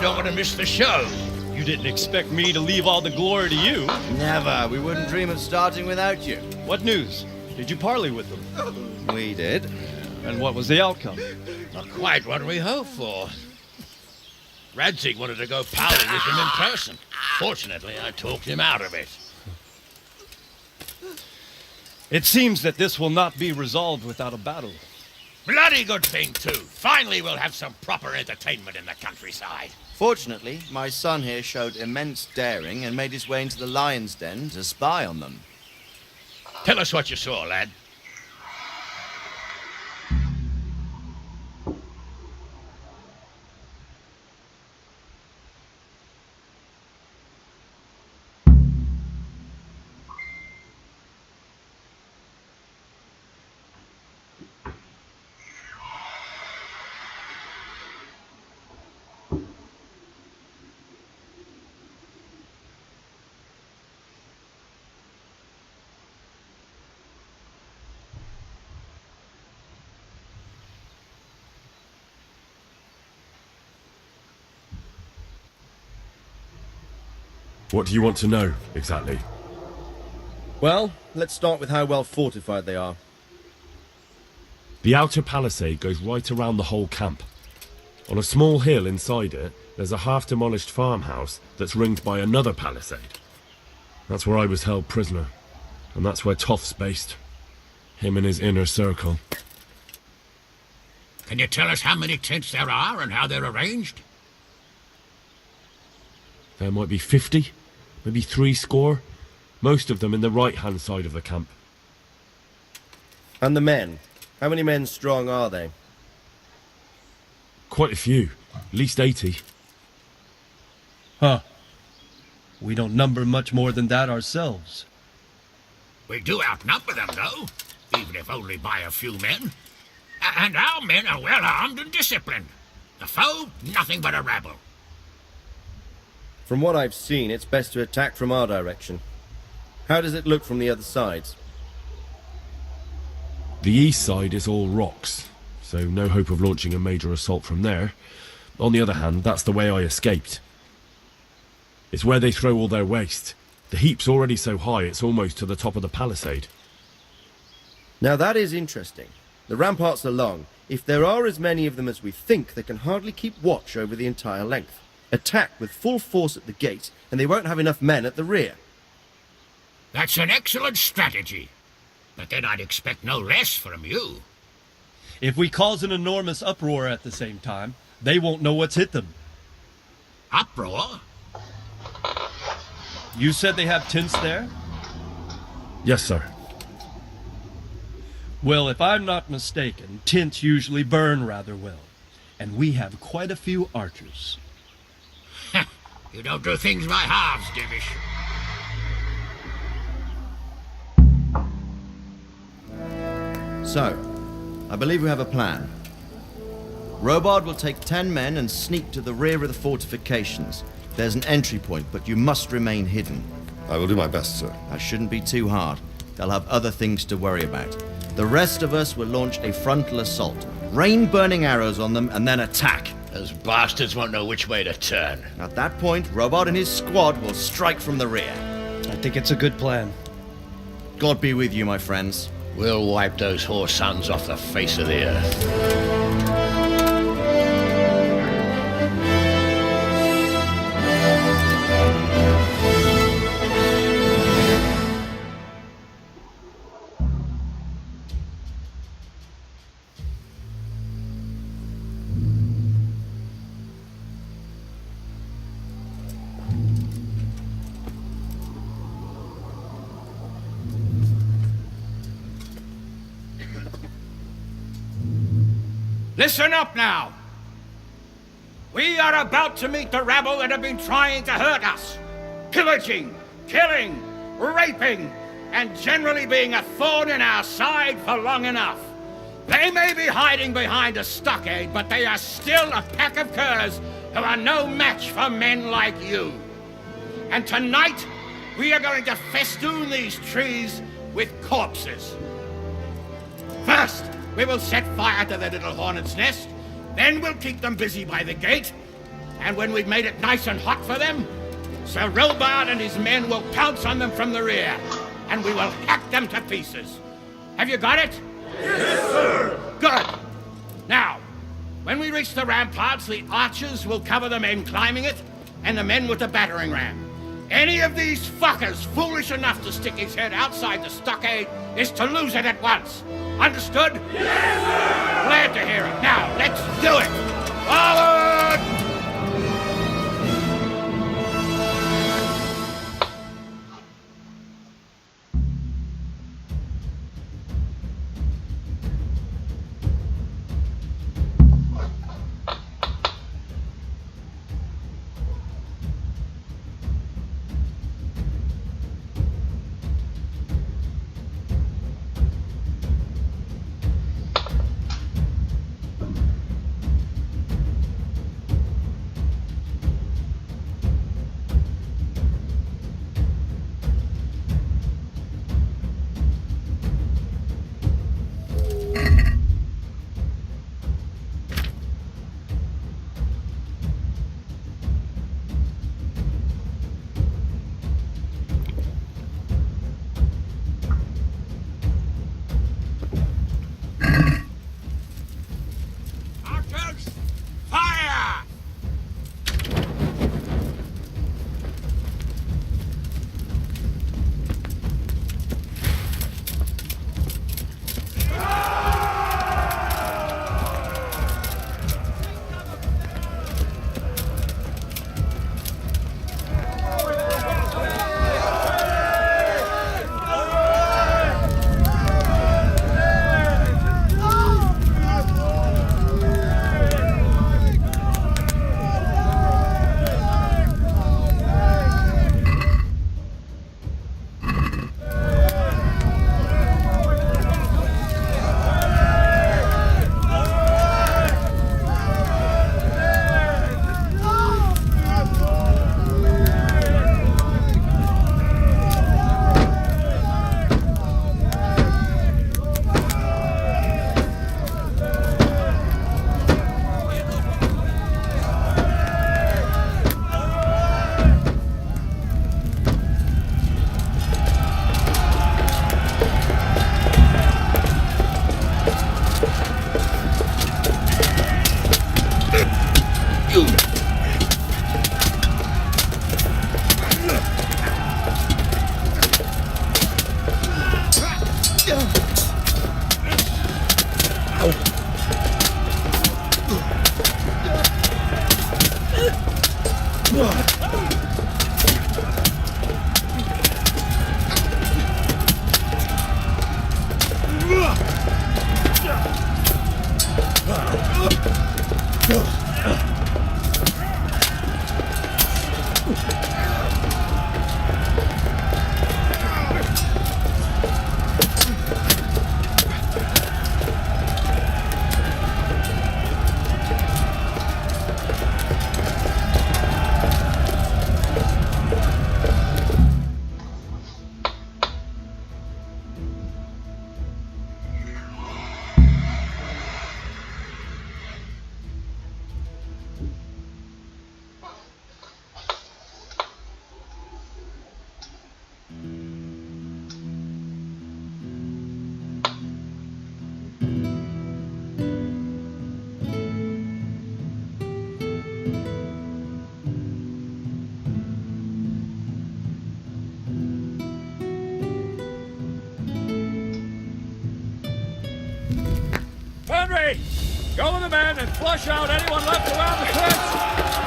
don't want to miss the show. You didn't expect me to leave all the glory to you. Never. We wouldn't dream of starting without you. What news? Did you parley with them? We did. And what was the outcome? Not quite what we hoped for. Radzig wanted to go parley with him in person. Fortunately, I talked him out of it. It seems that this will not be resolved without a battle. Bloody good thing, too. Finally, we'll have some proper entertainment in the countryside. Fortunately, my son here showed immense daring and made his way into the lion's den to spy on them. Tell us what you saw, lad. What do you want to know, exactly? Well, let's start with how well fortified they are. The outer palisade goes right around the whole camp. On a small hill inside it, there's a half-demolished farmhouse that's ringed by another palisade. That's where I was held prisoner, and that's where Toth's based. Him and his inner circle. Can you tell us how many tents there are and how they're arranged? There might be 50, maybe 70, most of them in the right-hand side of the camp. And the men? How many men strong are they? Quite a few, at least 80. Huh. We don't number much more than that ourselves. We do outnumber them, though, even if only by a few men. And our men are well armed and disciplined. The foe, nothing but a rabble. From what I've seen, it's best to attack from our direction. How does it look from the other sides? The east side is all rocks, so no hope of launching a major assault from there. On the other hand, that's the way I escaped. It's where they throw all their waste. The heap's already so high it's almost to the top of the palisade. Now that is interesting. The ramparts are long. If there are as many of them as we think, they can hardly keep watch over the entire length. Attack with full force at the gate, and they won't have enough men at the rear. That's an excellent strategy. But then I'd expect no less from you. If we cause an enormous uproar at the same time, they won't know what's hit them. Uproar? You said they have tents there? Yes, sir. Well, if I'm not mistaken, tents usually burn rather well. And we have quite a few archers. You don't do things by halves, Divish. So, I believe we have a plan. Robard will take 10 men and sneak to the rear of the fortifications. There's an entry point, but you must remain hidden. I will do my best, sir. That shouldn't be too hard. They'll have other things to worry about. The rest of us will launch a frontal assault. Rain burning arrows on them and then attack. Those bastards won't know which way to turn. At that point, Robard and his squad will strike from the rear. I think it's a good plan. God be with you, my friends. We'll wipe those whore sons off the face of the earth. Listen up now. We are about to meet the rabble that have been trying to hurt us. Pillaging, killing, raping, and generally being a thorn in our side for long enough. They may be hiding behind a stockade, but they are still a pack of curs who are no match for men like you. And tonight, we are going to festoon these trees with corpses. First, we will set fire to their little hornet's nest. Then we'll keep them busy by the gate. And when we've made it nice and hot for them, Sir Robard and his men will pounce on them from the rear, and we will hack them to pieces. Have you got it? Yes, sir! Good. Now, when we reach the ramparts, the archers will cover the men climbing it, and the men with the battering ram. Any of these fuckers foolish enough to stick his head outside the stockade is to lose it at once. Understood? Yes, sir! Glad to hear it. Now, let's do it! Forward! Archers, fire! Henry! Go with the men and flush out anyone left around the fence!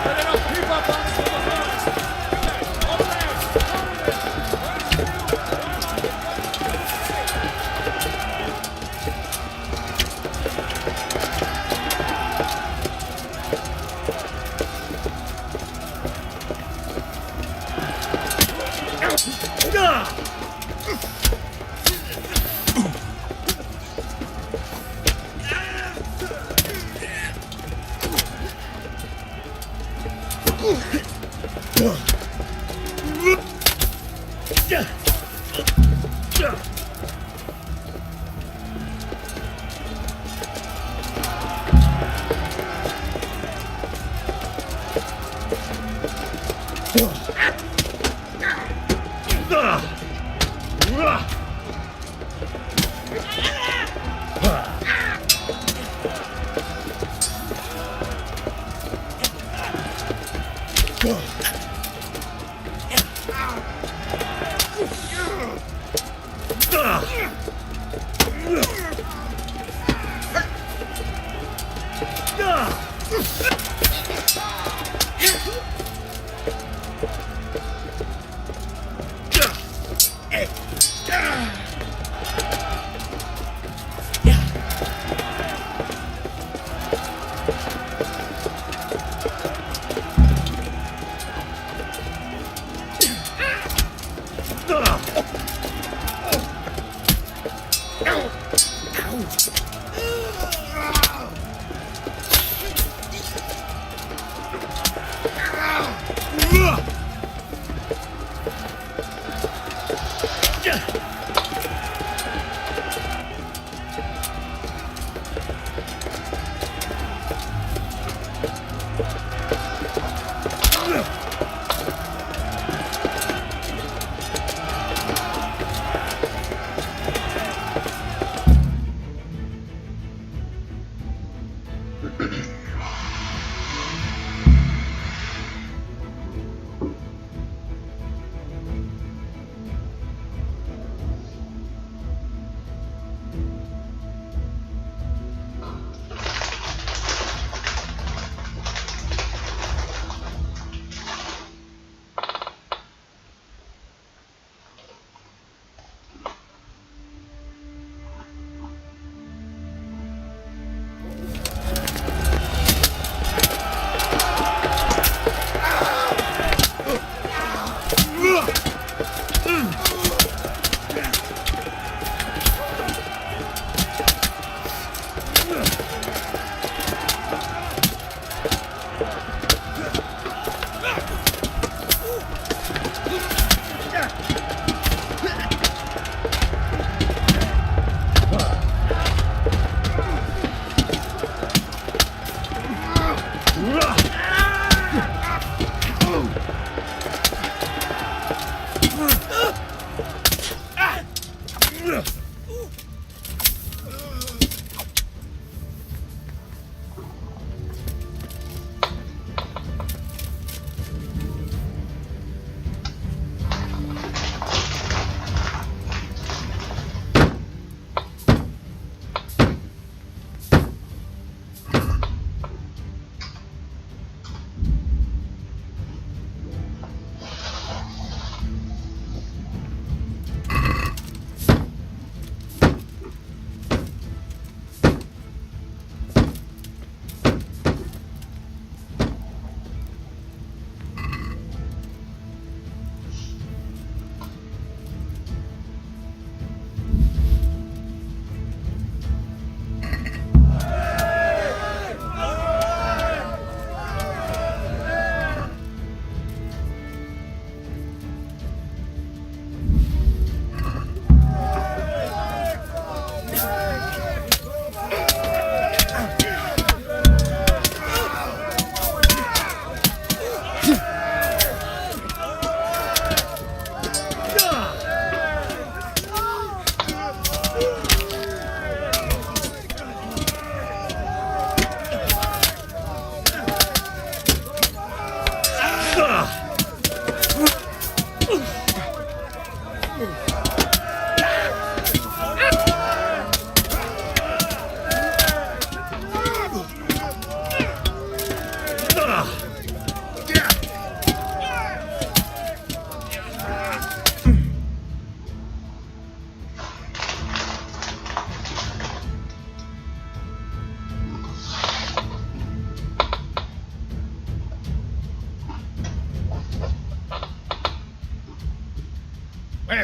Let it up, keep up on the fence! Over there!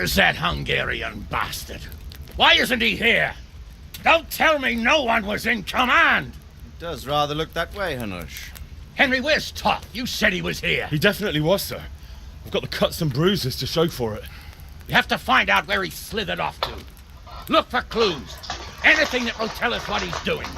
Where's that Hungarian bastard? Why isn't he here? Don't tell me no one was in command! It does rather look that way, Hanush. Henry, where's Toff? You said he was here. He definitely was, sir. I've got the cuts and bruises to show for it. You have to find out where he slithered off to. Look for clues. Anything that will tell us what he's doing.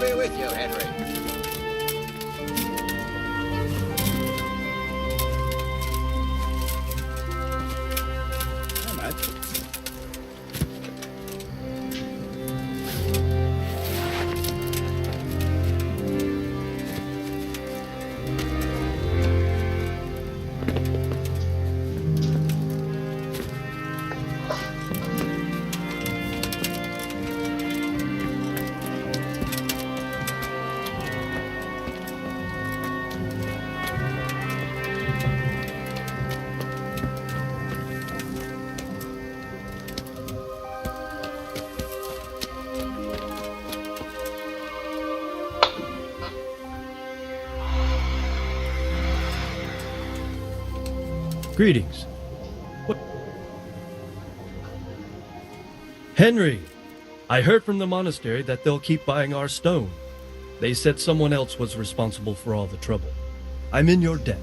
be with you, Henry. Greetings. What? Henry! I heard from the monastery that they'll keep buying our stone. They said someone else was responsible for all the trouble. I'm in your debt.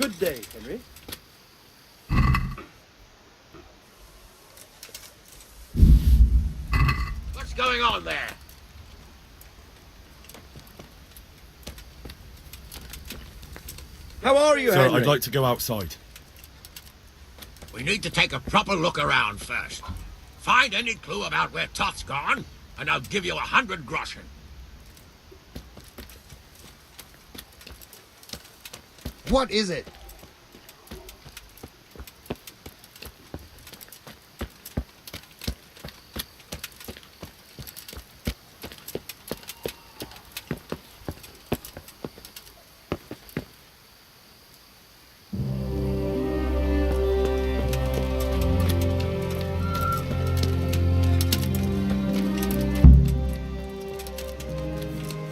Good day, Henry. What's going on there? How are you, Sir, Henry? I'd like to go outside. We need to take a proper look around first. Find any clue about where Toth's gone, and I'll give you 100 groschen. What is it?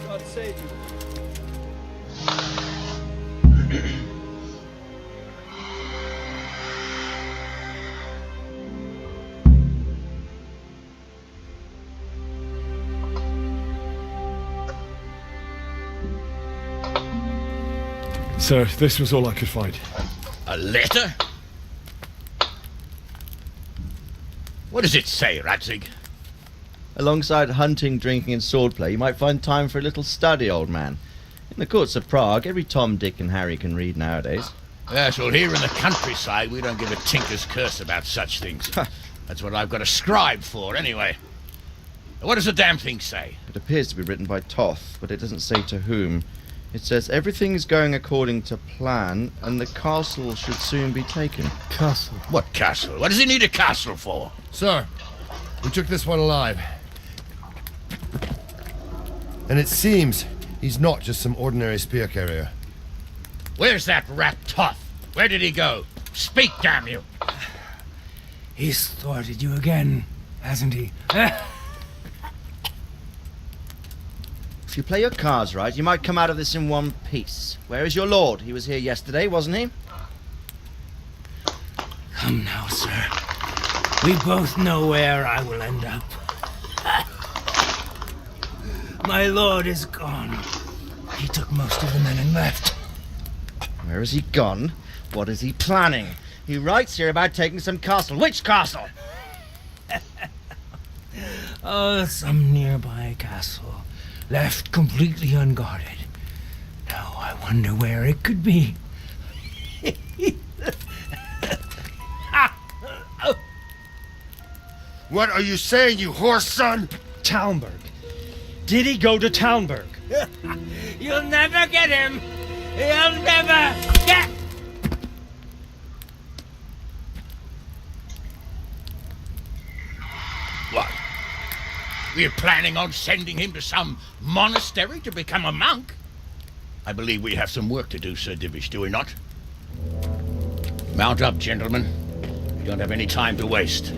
God save you. Sir, this was all I could find. A letter? What does it say, Radzig? Alongside hunting, drinking, and swordplay, you might find time for a little study, old man. In the courts of Prague, every Tom, Dick, and Harry can read nowadays. Yes, well, here in the countryside, we don't give a tinker's curse about such things. That's what I've got a scribe for, anyway. What does the damn thing say? It appears to be written by Toth, but it doesn't say to whom. It says everything's going according to plan, and the castle should soon be taken. Castle. What castle? What does he need a castle for? Sir, we took this one alive. And it seems he's not just some ordinary spear carrier. Where's that rat Toth? Where did he go? Speak, damn you! He's thwarted you again, hasn't he? If you play your cards right, you might come out of this in one piece. Where is your lord? He was here yesterday, wasn't he? Come now, sir. We both know where I will end up. My lord is gone. He took most of the men and left. Where has he gone? What is he planning? He writes here about taking some castle. Which castle? Oh, some nearby castle. Left completely unguarded. Now I wonder where it could be. What are you saying, you horse son? Talmberg. Did he go to Talmberg? You'll never get him! You'll never get... What? We're planning on sending him to some monastery to become a monk? I believe we have some work to do, Sir Divish, do we not? Mount up, gentlemen. We don't have any time to waste.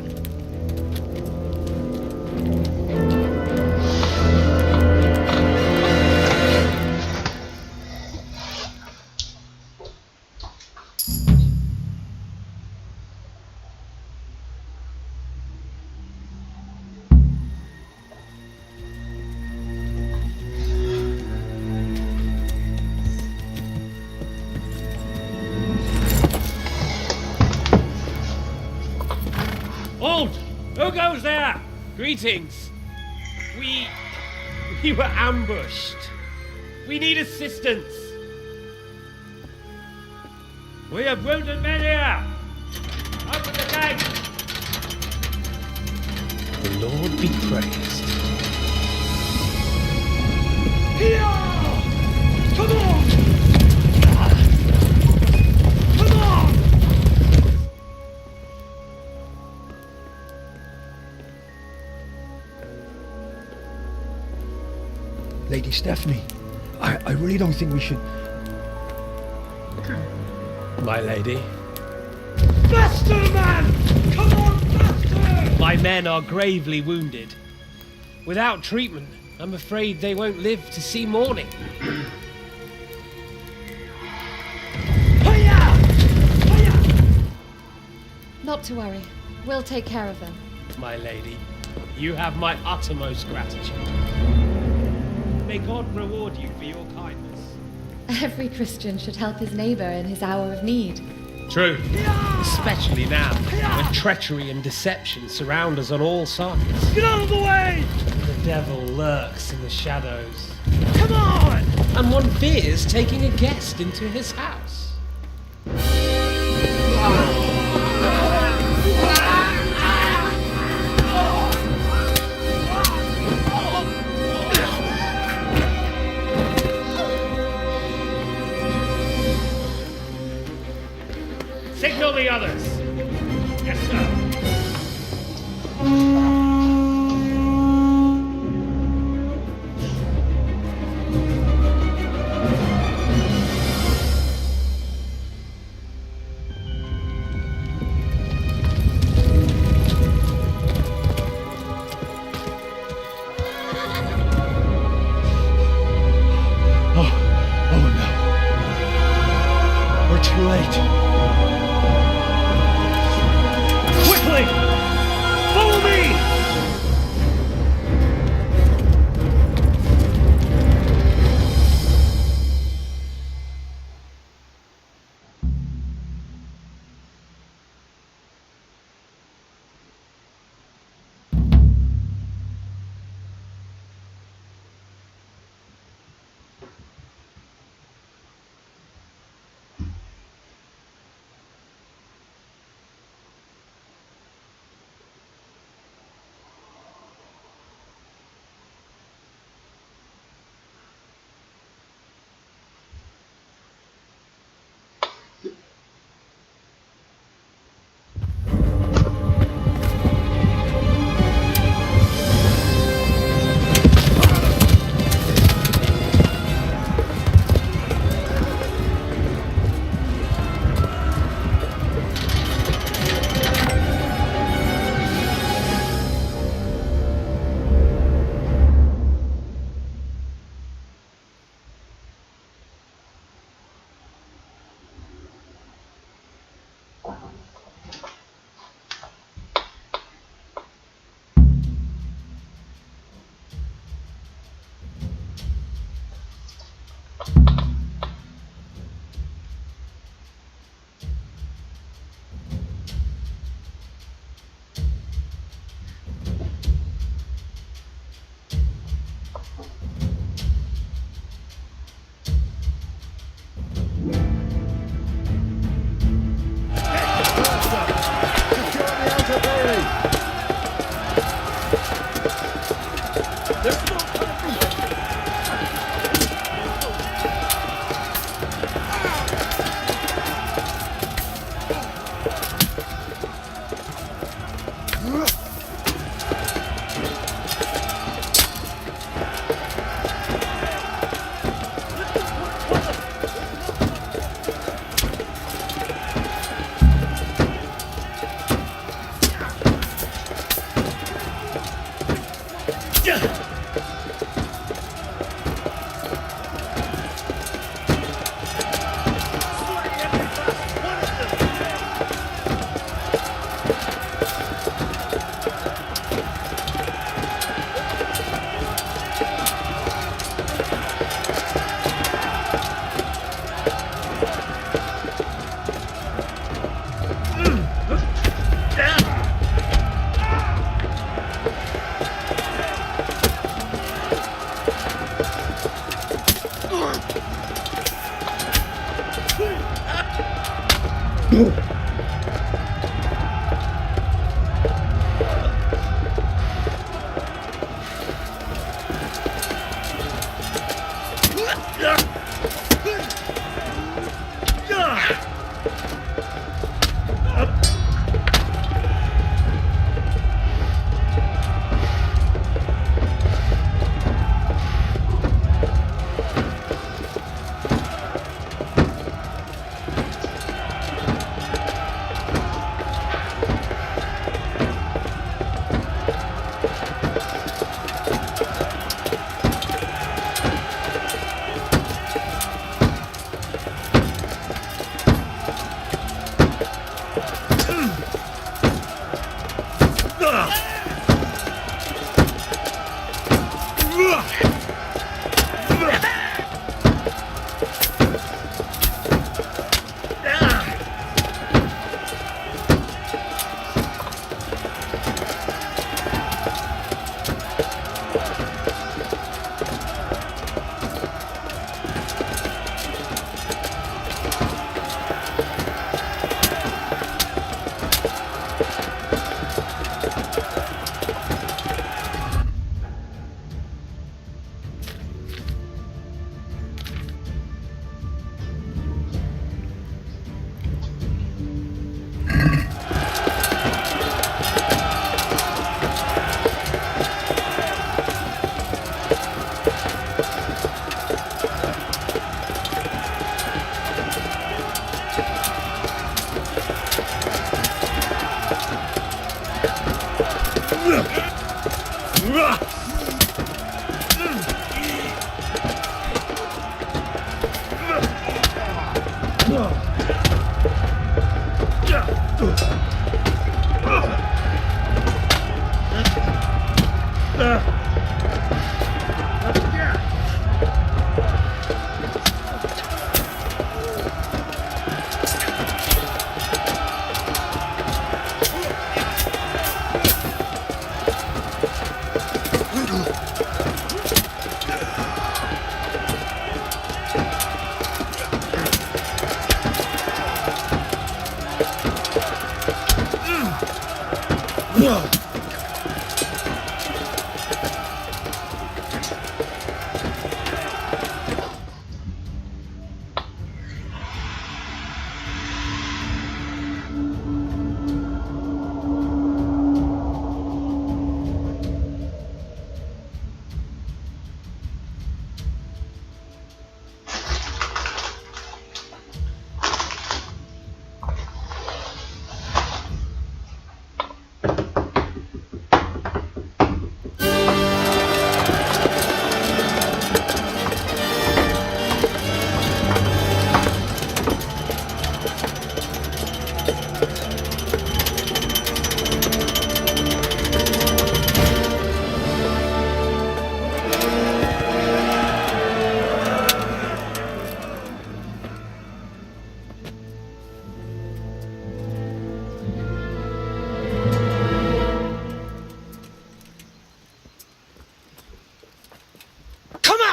Halt! Who goes there? Greetings. We were ambushed. We need assistance. We have wounded men here. Open the gate. The Lord be praised. Here! Come on! Come on! Lady Stephanie, I really don't think we should... My lady. Faster, man! Come on, faster! My men are gravely wounded. Without treatment, I'm afraid they won't live to see morning. Not to worry. We'll take care of them. My lady, you have my uttermost gratitude. May God reward you for your kindness. Every Christian should help his neighbor in his hour of need. True. Especially now, when treachery and deception surround us on all sides. Get out of the way! The devil lurks in the shadows. Come on! And one fears taking a guest into his house. Signal the others. Yes, sir. Oh no. We're too late. Quickly! Follow me!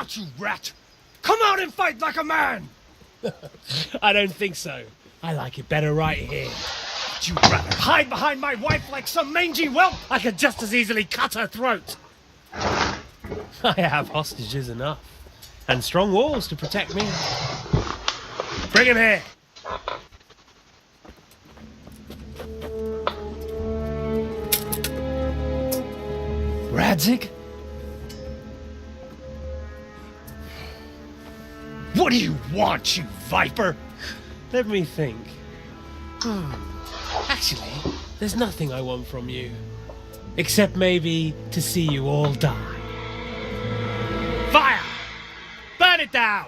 out, you rat! Come out and fight like a man! I don't think so. I like it better right here. Would you rather hide behind my wife like some mangy whelp? I could just as easily cut her throat. I have hostages enough. And strong walls to protect me. Bring him here. Radzig? What do you want, you viper? Let me think. Actually, there's nothing I want from you. Except maybe to see you all die. Fire! Burn it down!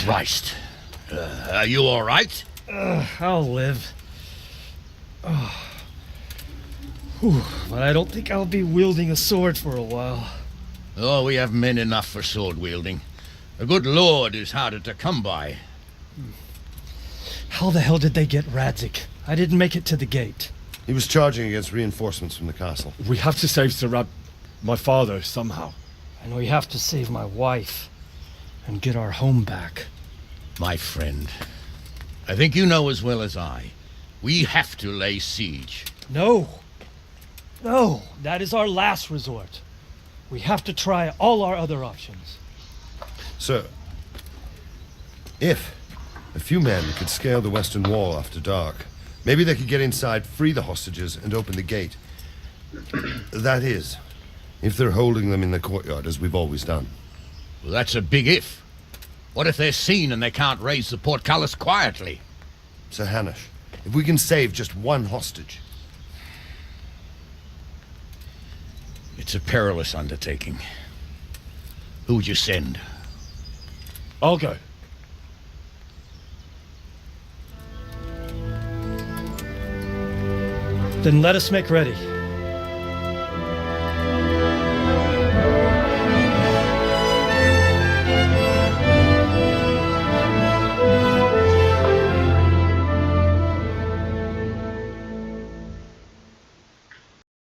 Christ. Are you all right? I'll live. But I don't think I'll be wielding a sword for a while. Oh, we have men enough for sword wielding. A good lord is harder to come by. How the hell did they get Radzig? I didn't make it to the gate. He was charging against reinforcements from the castle. We have to save Sir my father, somehow. And we have to save my wife and get our home back. My friend, I think you know as well as I. We have to lay siege. No. No. That is our last resort. We have to try all our other options. Sir, if a few men could scale the western wall after dark, maybe they could get inside, free the hostages, and open the gate. That is, if they're holding them in the courtyard, as we've always done. Well, that's a big if. What if they're seen and they can't raise the portcullis quietly? Sir Hanush, if we can save just one hostage. It's a perilous undertaking. Who would you send? I'll go. Then let us make ready.